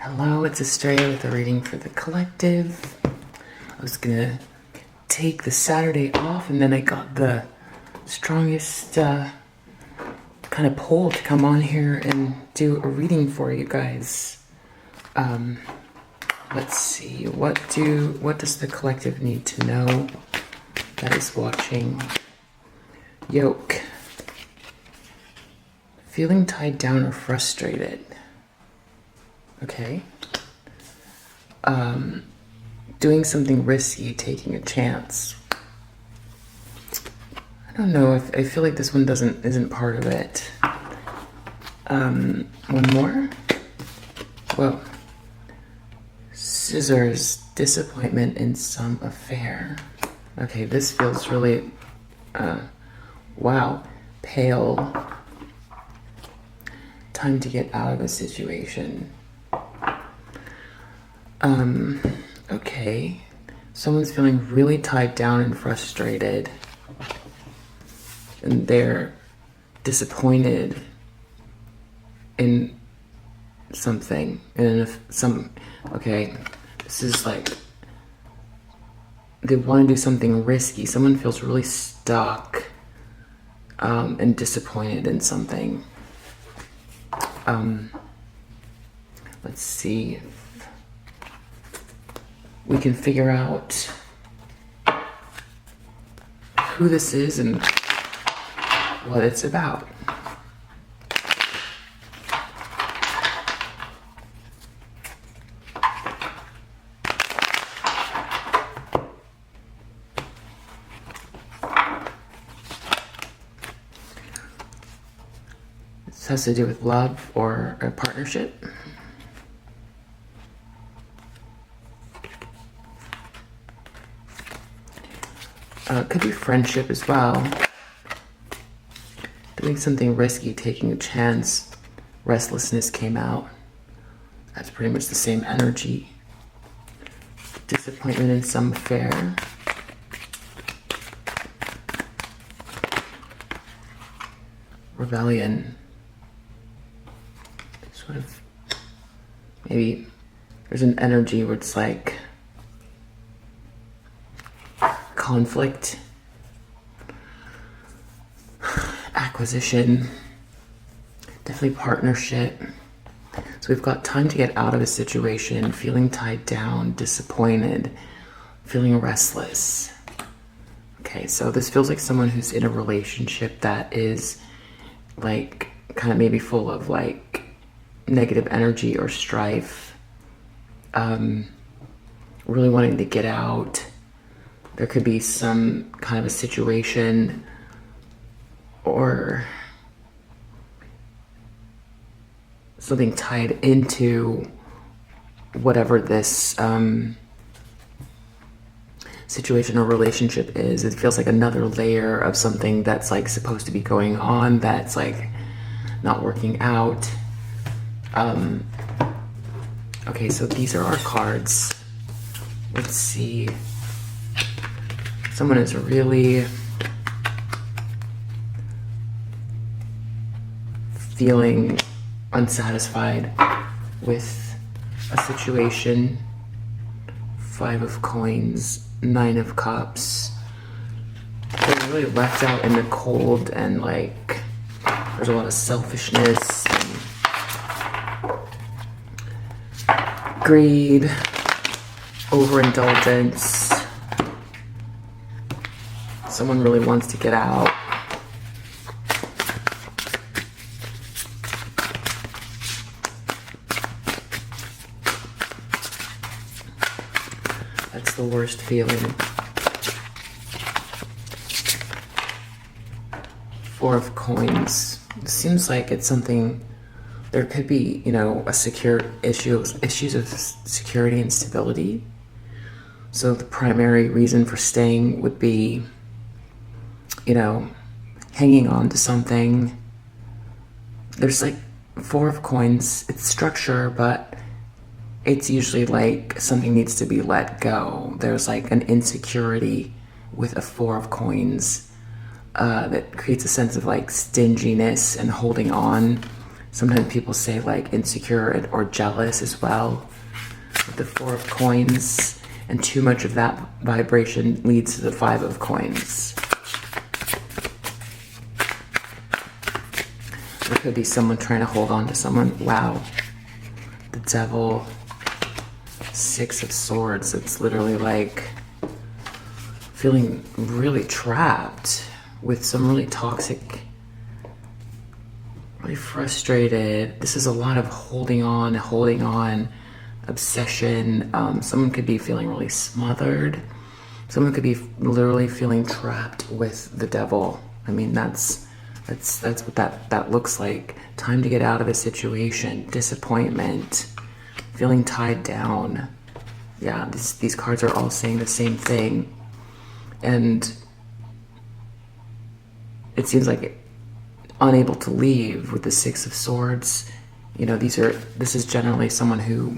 Hello, it's Estrella with a reading for the collective. I was gonna take the Saturday off and then I got the strongest kind of pull to come on here and do a reading for you guys. Let's see, what does the collective need to know that is watching? Yoke. Feeling tied down or frustrated. Okay. Doing something risky, taking a chance. I don't know, I feel like this one isn't part of it. One more. Whoa. Scissors, disappointment in some affair. Okay, this feels really, wow. Pale. Time to get out of a situation. Okay. Someone's feeling really tied down and frustrated. And they're disappointed in something. Okay. This is like, they want to do something risky. Someone feels really stuck, and disappointed in something. Let's see if we can figure out who this is and what it's about. This has to do with love or a partnership. Could be friendship as well. Doing something risky, taking a chance. Restlessness came out. That's pretty much the same energy. Disappointment in some affair. Rebellion. Sort of, maybe there's an energy where it's like conflict, acquisition, definitely partnership. So we've got time to get out of a situation, feeling tied down, disappointed, feeling restless. Okay, so this feels like someone who's in a relationship that is like kind of maybe full of like negative energy or strife, really wanting to get out. There could be some kind of a situation or something tied into whatever this situation or relationship is. It feels like another layer of something that's like supposed to be going on that's like not working out. Okay, so these are our cards. Let's see. Someone is really feeling unsatisfied with a situation. 5 of Coins, 9 of Cups. They're really left out in the cold and like there's a lot of selfishness and greed, overindulgence. Someone really wants to get out. That's the worst feeling. 4 of Coins. It seems like it's something, there could be, you know, issues of security and stability. So the primary reason for staying would be, you know, hanging on to something. There's like 4 of Coins, it's structure, but it's usually like something needs to be let go. There's like an insecurity with a 4 of Coins that creates a sense of like stinginess and holding on Sometimes people say like insecure or jealous as well with the 4 of coins, and too much of that vibration leads to the 5 of coins. There could be someone trying to hold on to someone. Wow. The Devil, 6 of Swords. It's literally like feeling really trapped with some really toxic, really frustrated. This is a lot of holding on, obsession. Someone could be feeling really smothered. Someone could be literally feeling trapped with the Devil. I mean, that's what that looks like. Time to get out of a situation, disappointment, feeling tied down. Yeah, these cards are all saying the same thing. And it seems like unable to leave with the 6 of Swords. You know, this is generally someone who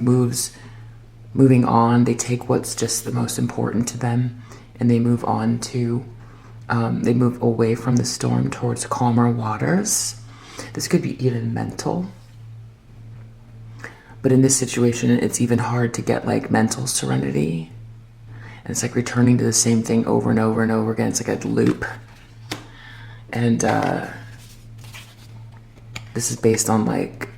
moving on. They take what's just the most important to them and they move on to, they move away from the storm towards calmer waters. This could be even mental. But in this situation, it's even hard to get like mental serenity. And it's like returning to the same thing over and over and over again. It's like a loop. And this is based on like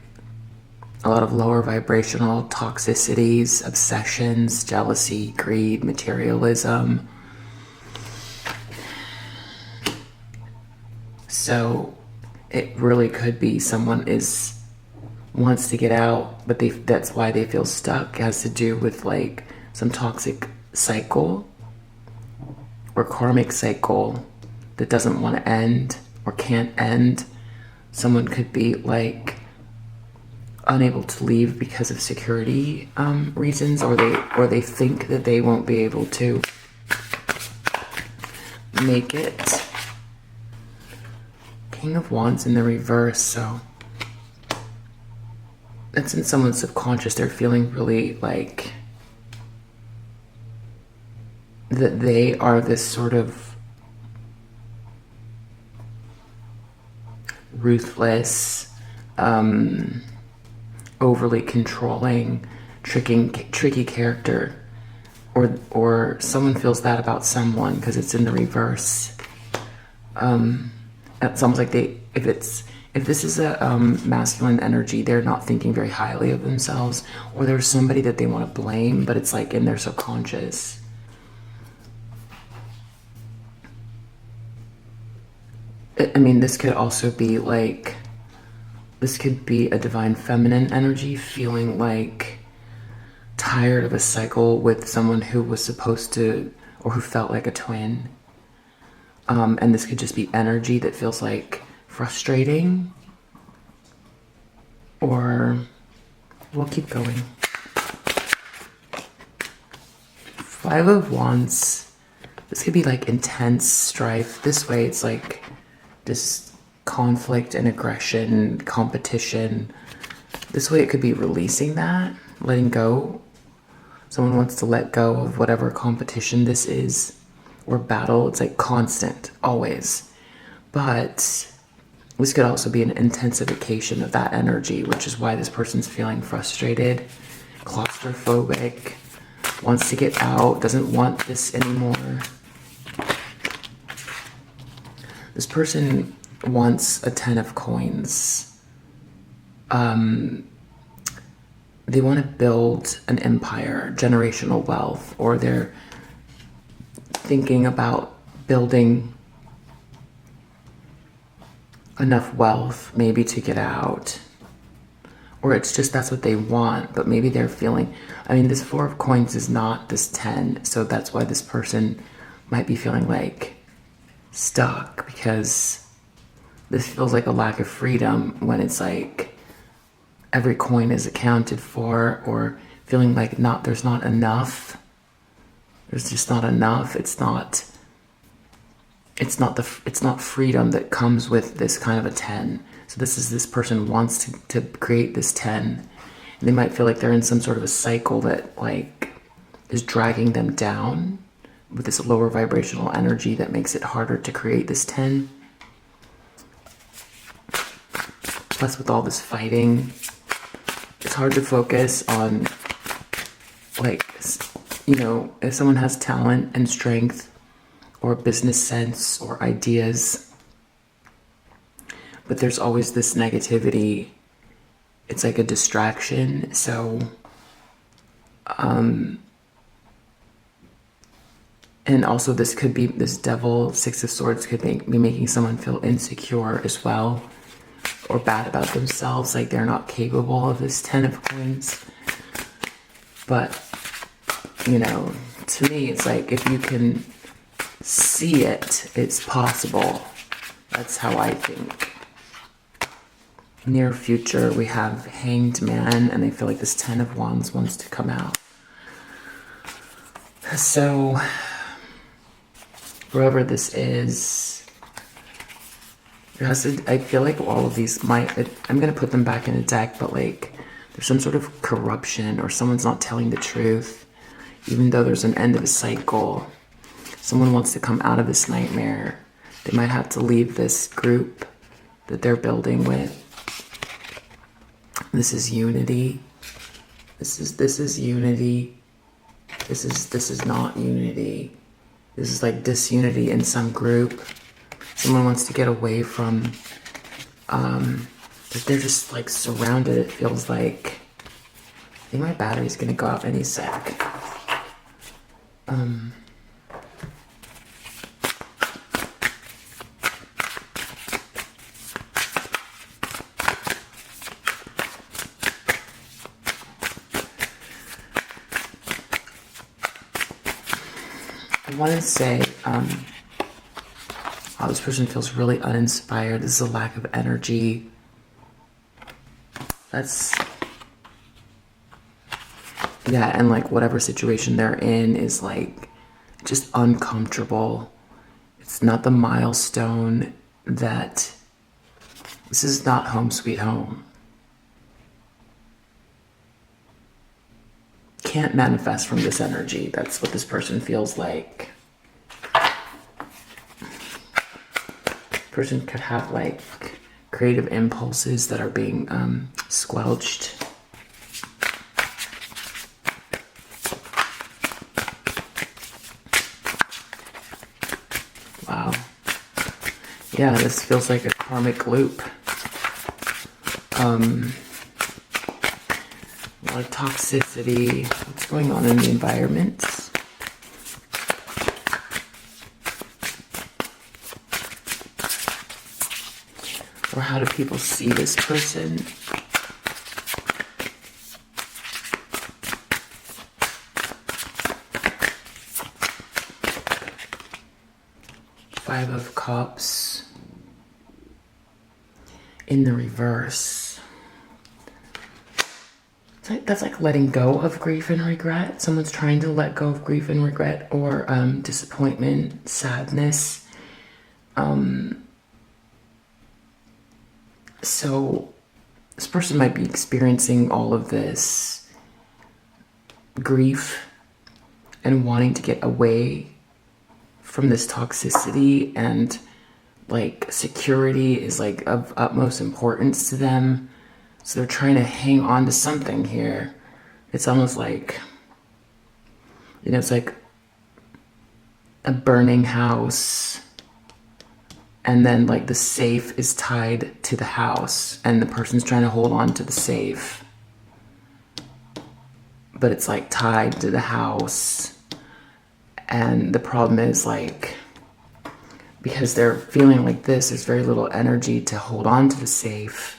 a lot of lower vibrational toxicities, obsessions, jealousy, greed, materialism. So it really could be someone wants to get out, but that's why they feel stuck. It has to do with like some toxic cycle or karmic cycle that doesn't want to end or can't end. Someone could be like unable to leave because of security reasons, or they think that they won't be able to make it. King of Wands in the reverse, so that's in someone's subconscious. They're feeling really like that they are this sort of ruthless, overly controlling, tricky character, or someone feels that about someone because it's in the reverse. It's almost like if this is a masculine energy, they're not thinking very highly of themselves, or there's somebody that they want to blame, but it's like in their subconscious. I mean, this could also be like, this could be a divine feminine energy feeling like tired of a cycle with someone who was supposed to, or who felt like a twin. And this could just be energy that feels like frustrating, or we'll keep going. 5 of Wands. This could be like intense strife. This way it's like this conflict and aggression, competition. This way it could be releasing that, letting go. Someone wants to let go of whatever competition this is, or battle. It's like constant, always. But this could also be an intensification of that energy, which is why this person's feeling frustrated, claustrophobic, wants to get out, doesn't want this anymore. This person wants a 10 of coins. They want to build an empire, generational wealth, or they're thinking about building enough wealth maybe to get out, or it's just that's what they want, but maybe they're feeling, I mean, this 4 of coins is not this 10, so that's why this person might be feeling like stuck, because this feels like a lack of freedom when it's like every coin is accounted for, or feeling like there's not enough. There's just not enough. It's not freedom that comes with this kind of a 10. So this person wants to create this 10. And they might feel like they're in some sort of a cycle that like is dragging them down with this lower vibrational energy that makes it harder to create this 10. Plus with all this fighting, it's hard to focus on, like, you know, if someone has talent and strength or business sense or ideas, but there's always this negativity. It's like a distraction. So, and also this could be, this devil, Six of Swords could be making someone feel insecure as well, or bad about themselves, like they're not capable of this Ten of Coins. But, you know, to me, it's like, if you can see it, it's possible. That's how I think. Near future, we have Hanged Man, and I feel like this Ten of Wands wants to come out. So, whoever this is, I feel like all of these might, I'm going to put them back in a deck, but like, there's some sort of corruption, or someone's not telling the truth, even though there's an end of a cycle. Someone wants to come out of this nightmare. They might have to leave this group that they're building with. This is unity. This is unity. This is not unity. This is like disunity in some group. Someone wants to get away from, but they're just like surrounded. It feels like, I think my battery's gonna go out any sec. I want to say, oh, this person feels really uninspired. This is a lack of energy. That's, yeah, and like whatever situation they're in is like just uncomfortable. It's not the milestone that, this is not home sweet home. Can't manifest from this energy. That's what this person feels like. Person could have like creative impulses that are being squelched. Wow. Yeah, this feels like a karmic loop. A lot of toxicity. What's going on in the environment? Or how do people see this person? Five of Cups in the reverse. That's like letting go of grief and regret. Someone's trying to let go of grief and regret, or disappointment, sadness. So this person might be experiencing all of this grief and wanting to get away from this toxicity, and like security is like of utmost importance to them. So they're trying to hang on to something here. It's almost like, you know, it's like a burning house, and then like the safe is tied to the house, and the person's trying to hold on to the safe, but it's like tied to the house. And the problem is, like, because they're feeling like this, there's very little energy to hold on to the safe.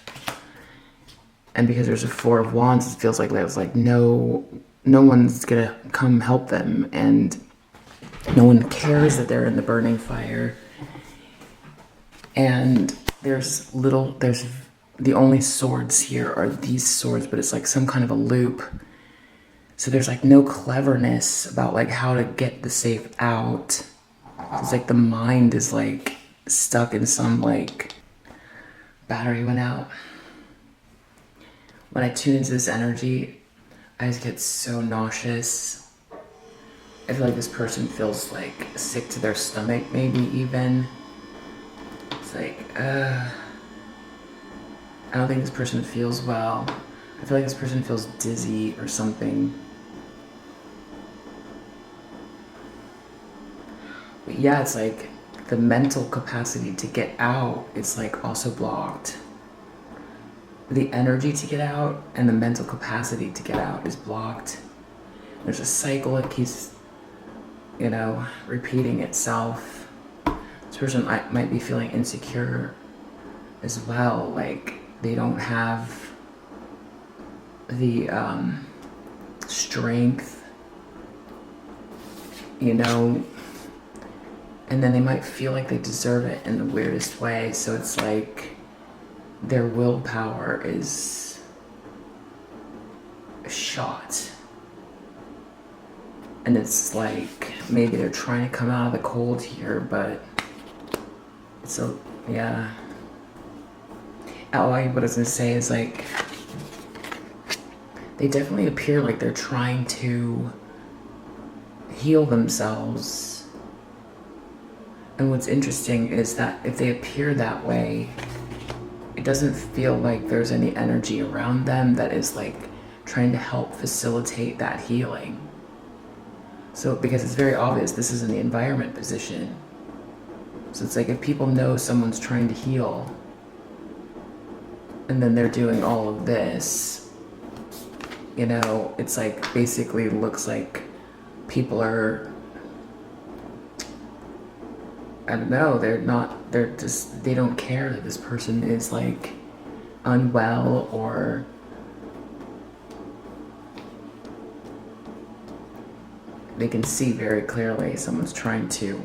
And because there's a Four of Wands, it feels like there's like no one's gonna come help them, and no one cares that they're in the burning fire. And there's the only swords here are these swords, but it's like some kind of a loop. So there's like no cleverness about like how to get the safe out. It's like the mind is like stuck in some, like, battery went out. When I tune into this energy, I just get so nauseous. I feel like this person feels like sick to their stomach, maybe even. It's like, I don't think this person feels well. I feel like this person feels dizzy or something. But yeah, it's like the mental capacity to get out is like also blocked. The energy to get out and the mental capacity to get out is blocked. There's a cycle that keeps, repeating itself. This person might be feeling insecure as well. Like they don't have the strength, and then they might feel like they deserve it in the weirdest way. So it's like their willpower is shot. And it's like maybe they're trying to come out of the cold here, but yeah. What I was gonna say is like they definitely appear like they're trying to heal themselves. And what's interesting is that if they appear that way, it doesn't feel like there's any energy around them that is like trying to help facilitate that healing. So, because it's very obvious this is in the environment position. So it's like if people know someone's trying to heal, and then they're doing all of this, it's like basically looks like people are, I don't know, they don't care that this person is like unwell or they can see very clearly someone's trying to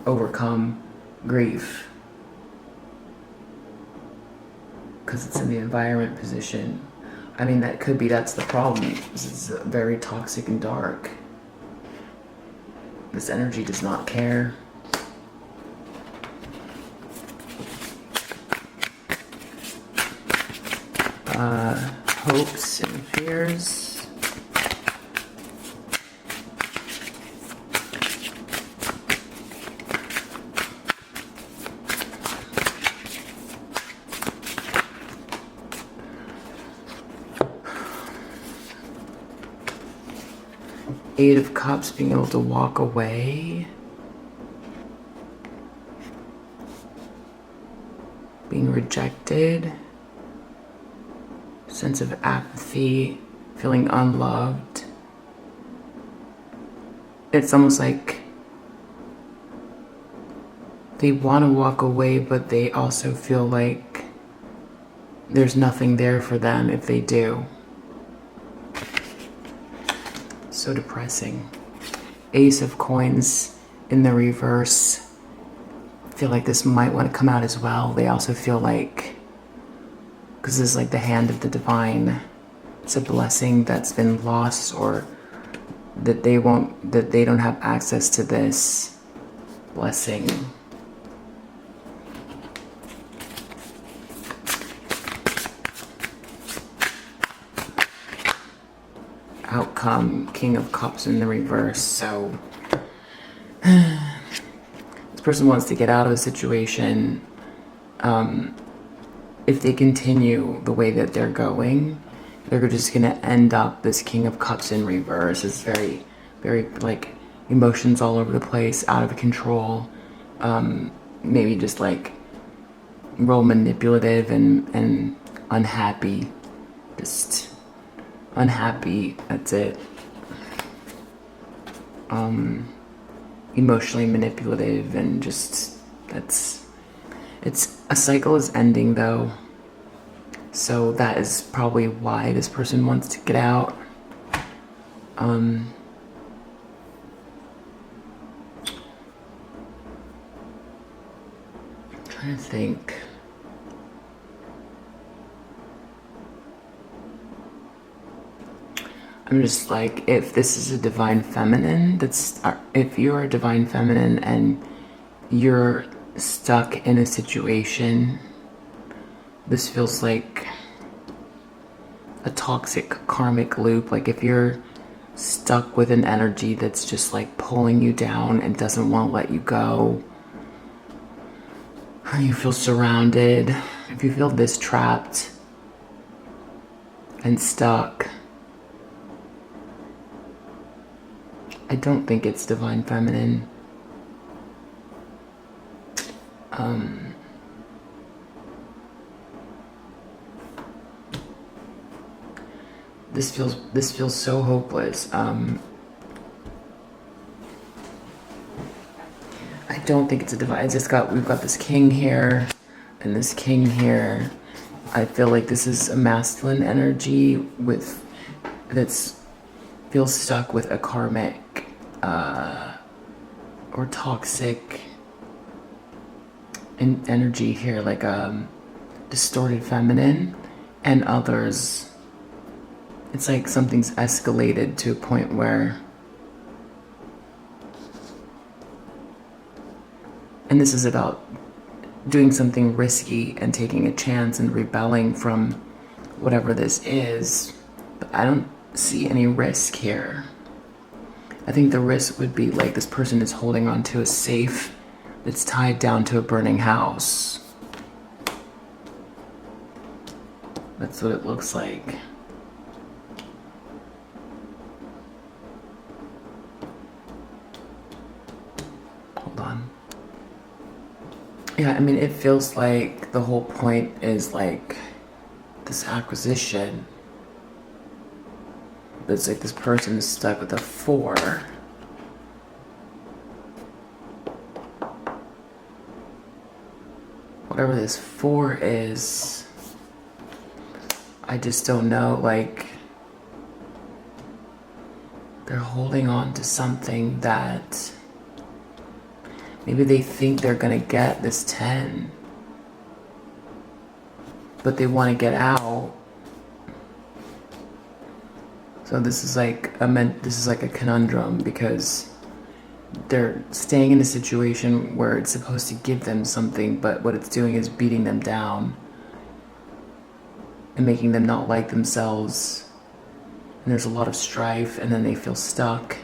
overcome grief because it's in the environment position. I mean, that's the problem. This is very toxic and dark. This energy does not care. Hopes and fears. Eight of Cups, being able to walk away. Being rejected. Sense of apathy, feeling unloved. It's almost like they want to walk away, but they also feel like there's nothing there for them if they do. So depressing. Ace of Coins in the reverse. I feel like this might want to come out as well. They also feel like, because this is like the hand of the divine, it's a blessing that's been lost, or that they don't have access to this blessing. Outcome, King of Cups in the reverse. So this person wants to get out of the situation. If they continue the way that they're going, they're just gonna end up this King of Cups in reverse. It's very, very like emotions all over the place, out of control. Maybe just like real manipulative and unhappy. Just unhappy, that's it. Emotionally manipulative and just, it's a cycle is ending though. So that is probably why this person wants to get out. I'm trying to think. I'm just like, if this is a divine feminine, if you're a divine feminine and you're stuck in a situation, this feels like a toxic karmic loop. Like if you're stuck with an energy that's just like pulling you down and doesn't want to let you go, you feel surrounded if you feel this trapped and stuck, I don't think it's divine feminine. This feels so hopeless. I don't think it's a divine. We've got this king here and this king here. I feel like this is a masculine energy feels stuck with a karmic or toxic energy here, like distorted feminine, and others. It's like something's escalated to a point where, and this is about doing something risky and taking a chance and rebelling from whatever this is, but I don't see any risk here. I think the risk would be like this person is holding on to a safe that's tied down to a burning house. That's what it looks like. Hold on. Yeah, I mean, it feels like the whole point is like this acquisition. But it's like this person is stuck with a 4. Whatever this 4 is, I just don't know, like, they're holding on to something that maybe they think they're gonna get this 10, but they want to get out. So this is like a conundrum, because they're staying in a situation where it's supposed to give them something, but what it's doing is beating them down and making them not like themselves. And there's a lot of strife, and then they feel stuck.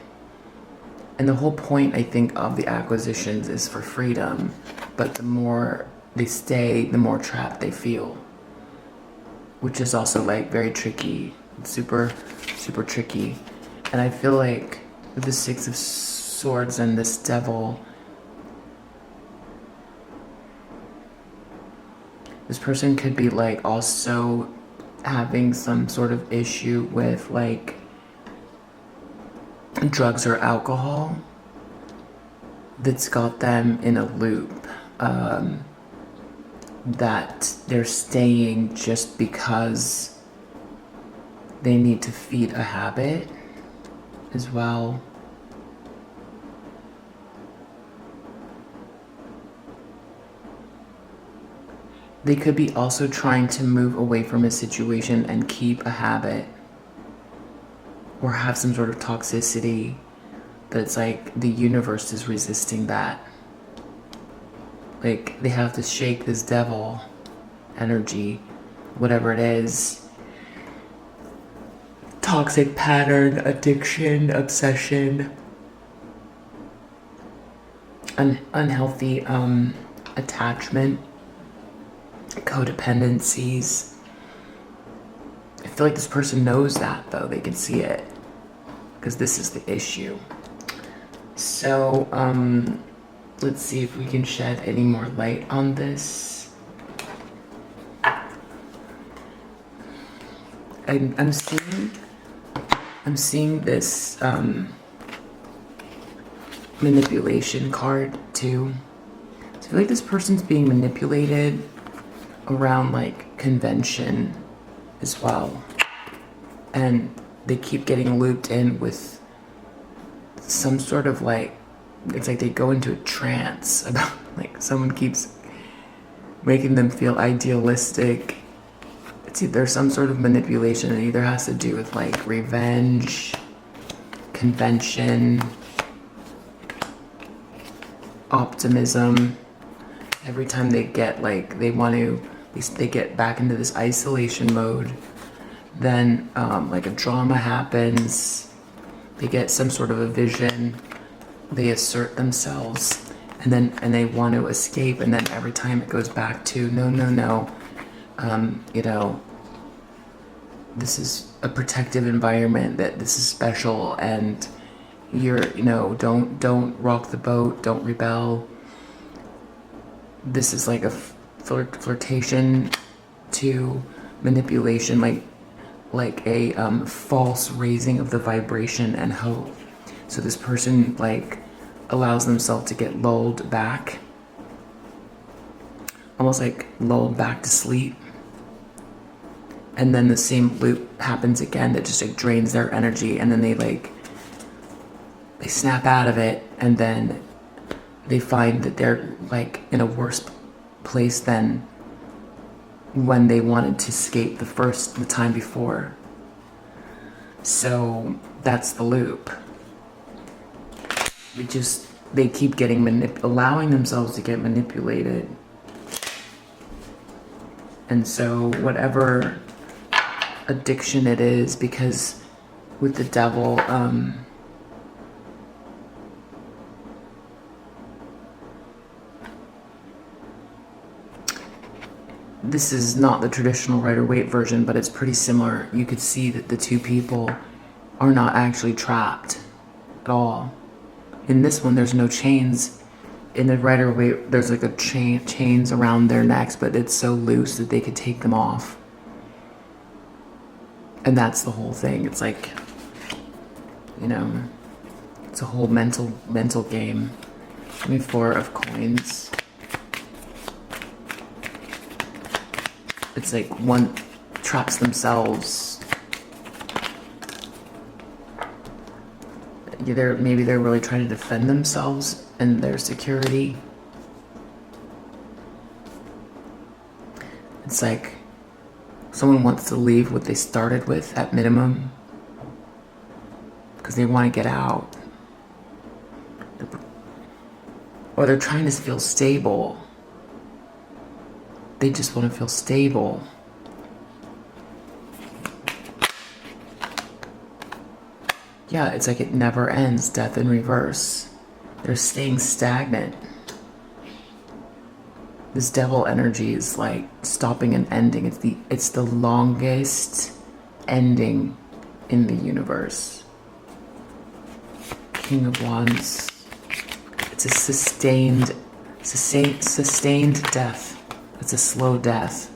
And the whole point, I think, of the acquisitions is for freedom, but the more they stay, the more trapped they feel, which is also like very tricky, super tricky. And I feel like with the 6 of Swords and this devil, this person could be like also having some sort of issue with like drugs or alcohol that's got them in a loop, that they're staying just because they need to feed a habit as well. They could be also trying to move away from a situation and keep a habit, or have some sort of toxicity that's like the universe is resisting that. Like they have to shake this devil energy, whatever it is. Toxic pattern, addiction, obsession, unhealthy attachment, codependencies. I feel like this person knows that, though. They can see it, because this is the issue. So, let's see if we can shed any more light on this. I'm seeing this manipulation card too. So I feel like this person's being manipulated around like convention as well, and they keep getting looped in with some sort of like, it's like they go into a trance about like someone keeps making them feel idealistic. There's some sort of manipulation. It either has to do with like revenge, convention, optimism. Every time they get like, they want to, they get back into this isolation mode, then like a drama happens, they get some sort of a vision, they assert themselves, and they want to escape, and then every time it goes back to no, You know, this is a protective environment, that this is special, and you're, you know, don't rock the boat, don't rebel. This is like a flirtation to manipulation, like a false raising of the vibration and hope. So this person like allows themselves to get lulled back, almost like lulled back to sleep. And then the same loop happens again, that just like drains their energy, and then they snap out of it, and then they find that they're like in a worse place than when they wanted to escape the time before. So that's the loop. They keep getting allowing themselves to get manipulated. And so whatever addiction it is, because with the devil, this is not the traditional Rider-Waite version, but it's pretty similar. You could see that the two people are not actually trapped at all. In this one, there's no chains. In the Rider-Waite, there's like a chains around their necks, but it's so loose that they could take them off. And that's the whole thing. It's like, you know, it's a whole mental game. Give me 4 of coins. It's like one traps themselves. Maybe they're really trying to defend themselves and their security. It's like someone wants to leave what they started with at minimum because they want to get out. Or they're trying to feel stable. They just want to feel stable. Yeah, it's like it never ends, death in reverse. They're staying stagnant. This devil energy is like stopping and ending. It's the longest ending in the universe. King of Wands. It's a sustained death. It's a slow death.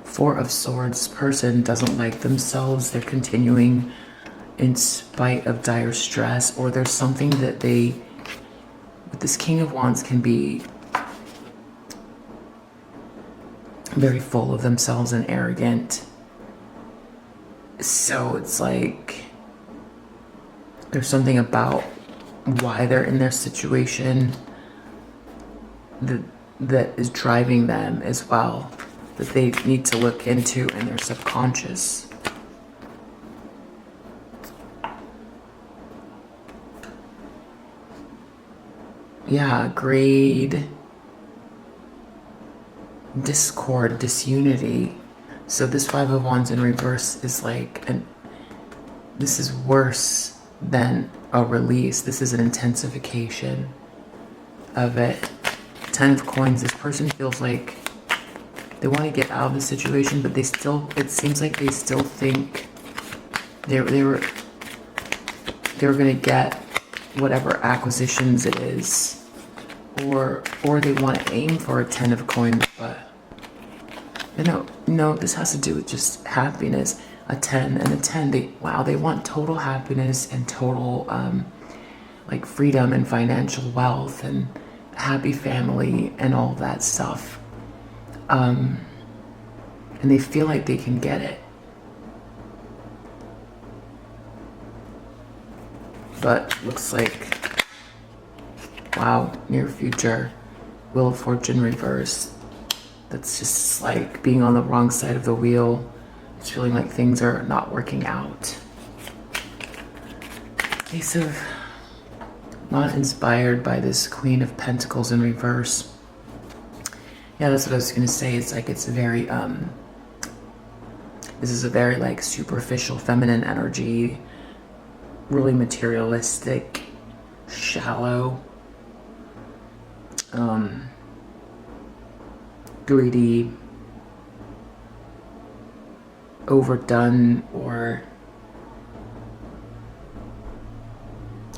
4 of Swords. Person doesn't like themselves. They're continuing in spite of dire stress, or there's something that with this King of Wands, can be very full of themselves and arrogant. So it's like there's something about why they're in their situation that is driving them as well, that they need to look into in their subconscious. Yeah, greed, discord, disunity. So this 5 of Wands in reverse is like, this is worse than a release. This is an intensification of it. 10 of Coins, this person feels like they want to get out of the situation, but it seems like they still think they were going to get whatever acquisitions it is, or they want to aim for a 10 of Coins, but no, this has to do with just happiness. A 10 and a 10, they want total happiness and total like freedom and financial wealth and happy family and all that stuff, and they feel like they can get it. But looks like, wow, near future, Wheel of Fortune reversed. That's just like being on the wrong side of the wheel. It's feeling like things are not working out. Ace of, not inspired by this Queen of Pentacles in reverse. Yeah, that's what I was gonna say. It's like it's very this is a very like superficial feminine energy, really materialistic, shallow, greedy, overdone or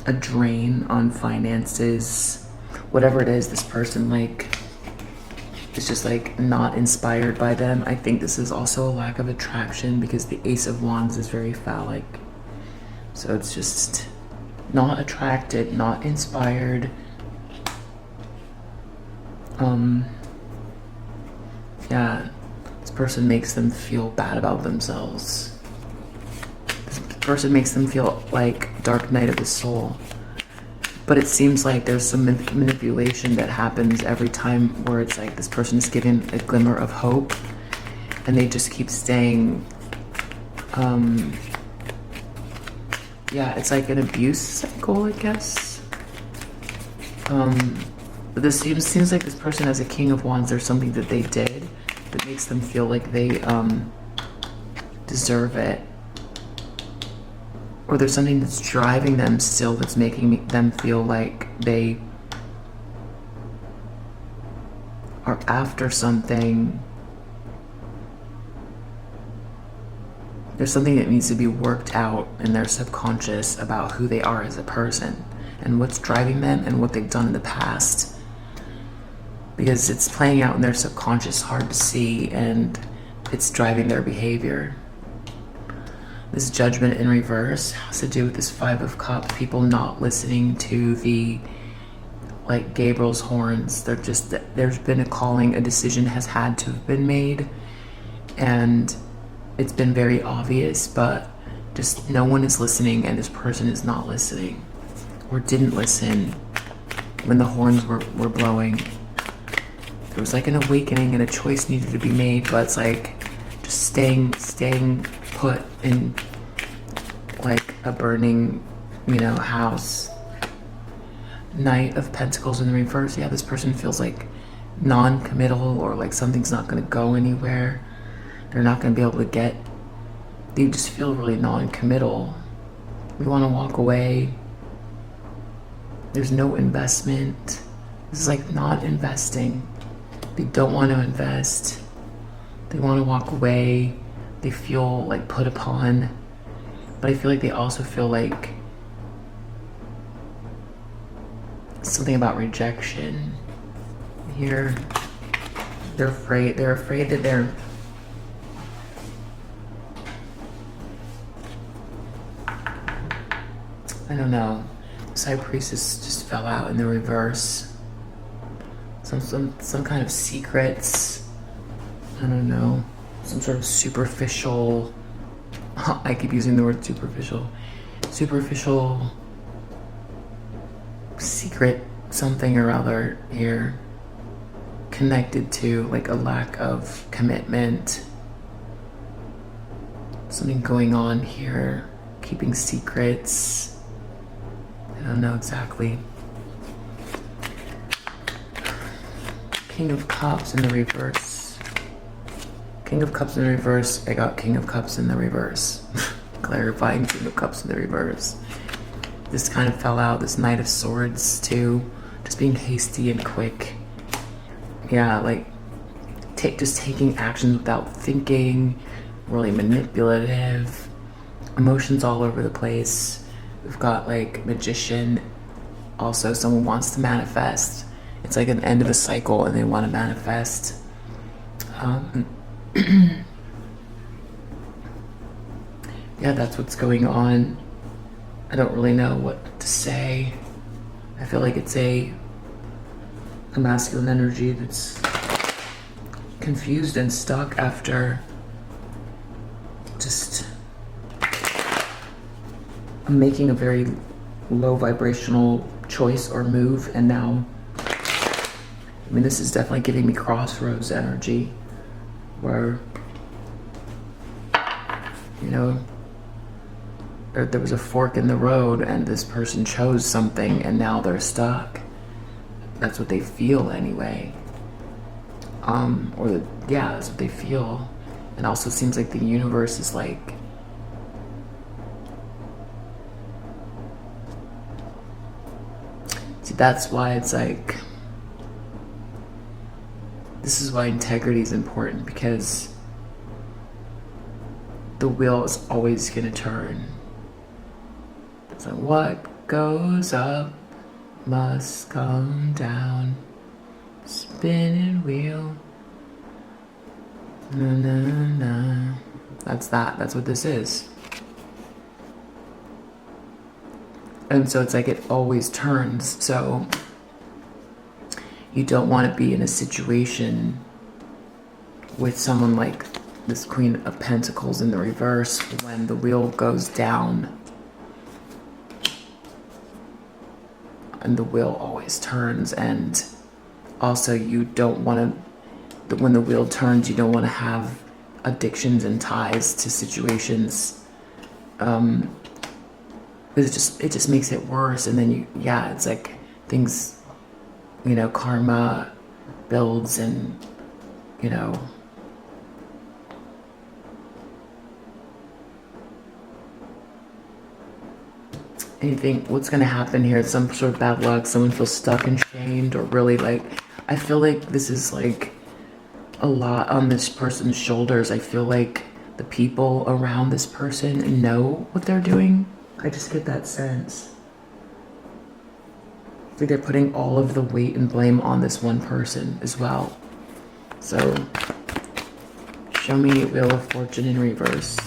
a drain on finances. Whatever it is, this person like is just like not inspired by them. I think this is also a lack of attraction because the Ace of Wands is very phallic. So it's just not attracted, not inspired. Yeah, this person makes them feel bad about themselves. This person makes them feel like dark night of the soul. But it seems like there's some manipulation that happens every time where it's like this person is given a glimmer of hope and they just keep staying. Yeah, it's like an abuse cycle, I guess. But this seems like this person has a King of Wands. There's something that they did that makes them feel like they deserve it. Or there's something that's driving them still that's making them feel like they are after something. There's something that needs to be worked out in their subconscious about who they are as a person and what's driving them and what they've done in the past. Because it's playing out in their subconscious, hard to see, and it's driving their behavior. This Judgment in reverse has to do with this Five of Cups, people not listening to the, like, Gabriel's horns. There's been a calling, a decision has had to have been made, and it's been very obvious, but just no one is listening, and this person is not listening, or didn't listen when the horns were blowing. There was like an awakening and a choice needed to be made, but it's like just staying put in like a burning, house. Knight of Pentacles in the reverse. Yeah, this person feels like non-committal, or like something's not going to go anywhere. They're not going to be able to get. They just feel really non-committal. We want to walk away. There's no investment. This is like not investing. They don't want to invest. They want to walk away. They feel like put upon. But I feel like they also feel like something about rejection here. They're afraid. They're afraid that they're I don't know. High Priestess just fell out in the reverse. Some kind of secrets. I don't know. Some sort of superficial. I keep using the word superficial. Superficial secret something or other here. Connected to like a lack of commitment. Something going on here. Keeping secrets. I don't know exactly. King of Cups in the reverse. King of Cups in the reverse. I got King of Cups in the reverse. Clarifying King of Cups in the reverse. This kind of fell out. This Knight of Swords too. Just being hasty and quick. Yeah, like just taking actions without thinking. Really manipulative. Emotions all over the place. We've got like Magician. Also, someone wants to manifest. It's like an end of a cycle and they want to manifest. Yeah, that's what's going on. I don't really know what to say. I feel like it's a masculine energy that's confused and stuck after just making a very low vibrational choice or move, and now this is definitely giving me crossroads energy where there was a fork in the road and this person chose something and now they're stuck. That's what they feel anyway. That's what they feel. And also seems like the universe is like that's why it's like this is why integrity is important, because the wheel is always gonna turn. So what goes up must come down. Spinning wheel. Na na na. That's what this is. And so it's like it always turns. So you don't want to be in a situation with someone like this Queen of Pentacles in the reverse when the wheel goes down. And the wheel always turns. And also you don't want to, when the wheel turns, you don't want to have addictions and ties to situations. It just makes it worse. And then it's like things, karma builds and, anything, what's going to happen here, some sort of bad luck, someone feels stuck and shamed, or really I feel like this is like a lot on this person's shoulders. I feel like the people around this person know what they're doing. I just get that sense. I think they're putting all of the weight and blame on this one person as well. So, show me Wheel of Fortune in reverse.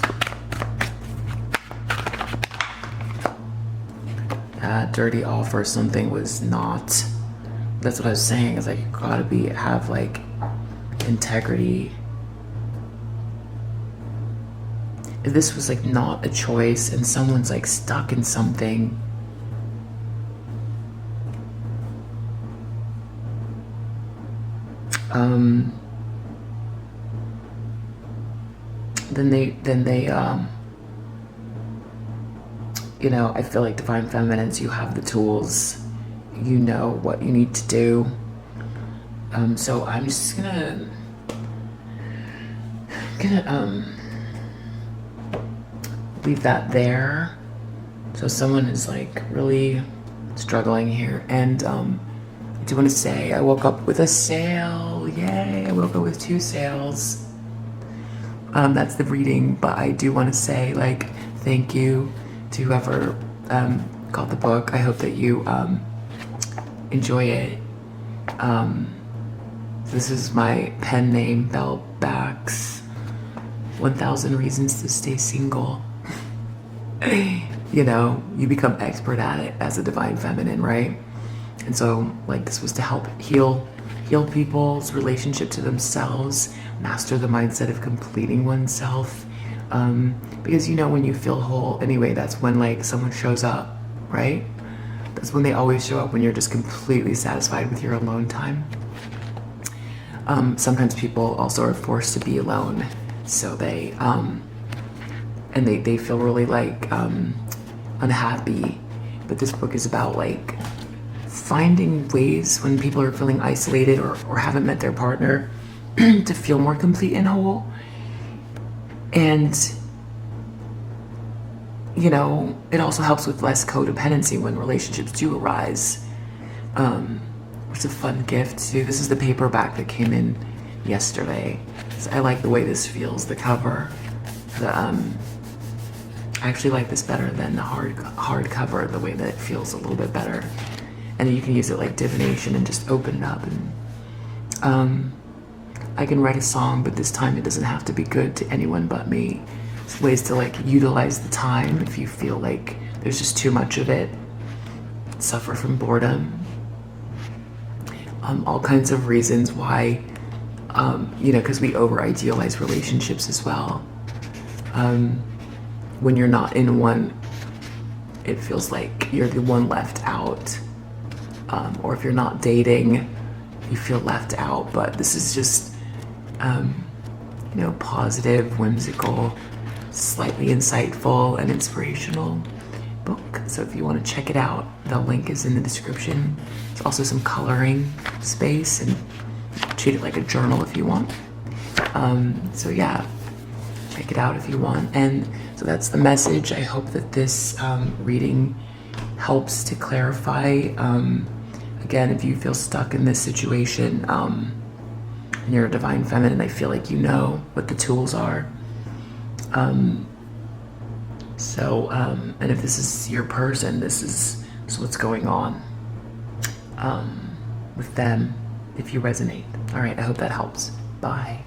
Dirty offer, something was not. That's what I was saying, is like you gotta have like integrity. If this was like not a choice and someone's like stuck in something, then they I feel like Divine Feminines, you have the tools, you know what you need to do. So I'm just gonna leave that there. So someone is like really struggling here, and I do want to say I woke up with a sale. Yay! I woke up with 2 sales. That's the reading, but I do want to say like thank you to whoever got the book. I hope that you enjoy it. This is my pen name, Belle Bax. 1000 Reasons to Stay Single. You become expert at it as a Divine Feminine, right? And so like this was to help heal people's relationship to themselves, master the mindset of completing oneself. Because when you feel whole anyway, that's when like someone shows up, right? That's when they always show up, when you're just completely satisfied with your alone time. Sometimes people also are forced to be alone, so they feel really like unhappy. But this book is about like finding ways when people are feeling isolated or haven't met their partner to feel more complete and whole. And it also helps with less codependency when relationships do arise. It's a fun gift too. This is the paperback that came in yesterday. So I like the way this feels, the cover. I actually like this better than the hard cover, the way that it feels a little bit better. And then you can use it like divination and just open it up. And I can write a song, but this time it doesn't have to be good to anyone but me. It's ways to like utilize the time if you feel like there's just too much of it. Suffer from boredom. All kinds of reasons why, because we over-idealize relationships as well. When you're not in one, it feels like you're the one left out. Or if you're not dating, you feel left out. But this is just, positive, whimsical, slightly insightful and inspirational book. So if you want to check it out, the link is in the description. There's also some coloring space, and treat it like a journal if you want. So yeah, check it out if you want. And so that's the message. I hope that this reading helps to clarify. Again, if you feel stuck in this situation and you're a Divine Feminine, I feel like you know what the tools are. And if this is your person, this is what's going on with them, if you resonate. All right, I hope that helps. Bye.